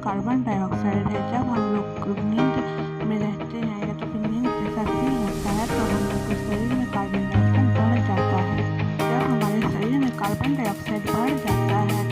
Carbon dioxide है। जब हम लोग नींद में रहते हैं या तो फिर नींद जैसा फील होता है तो हम लोग के शरीर में कार्बन डाइऑक्साइड बढ़ जाता है। जब हमारे शरीर में कार्बन डाइऑक्साइड बढ़ जाता है